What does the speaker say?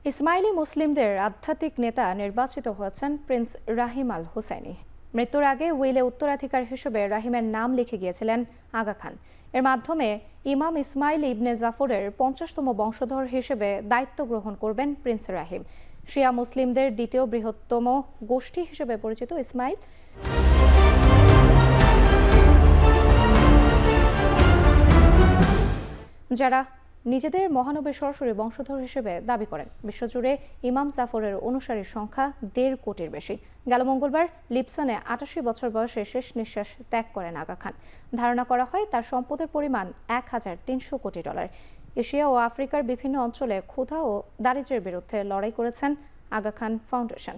ইসমাইলি মুসলিমদের আধ্যাত্মিক নেতা নির্বাচিত হয়েছেন প্রিন্স রাহিম আল হুসাইনি। মৃত্যুর আগে উইলে উত্তরাধিকার হিসেবে রাহিমের নাম লিখে গিয়েছিলেন আগা খান। এর মাধ্যমে ইমাম ইসমাইল ইবনে জাফরের ৫০তম বংশধর হিসেবে দায়িত্ব গ্রহণ করবেন প্রিন্স রাহিম। শিয়া মুসলিমদের দ্বিতীয় বৃহত্তম গোষ্ঠী হিসেবে পরিচিত ইসমাইল যারা নিজেদের মহানবীর সরাসরি বংশধর হিসেবে দাবি করেন। বিশ্বজুড়ে ইমাম জাফরের অনুসারীর সংখ্যা ১.৫ কোটির বেশি। গেল মঙ্গলবার লিপসনে ৮৮ বছর বয়সে শেষ নিঃশ্বাস ত্যাগ করেন আগা খান। ধারণা করা হয় তার সম্পদের পরিমাণ $১,৩০০ কোটি। এশিয়া ও আফ্রিকার বিভিন্ন অঞ্চলে ক্ষুধা ও দারিদ্র্যের বিরুদ্ধে লড়াই করেছেন আগা খান ফাউন্ডেশন।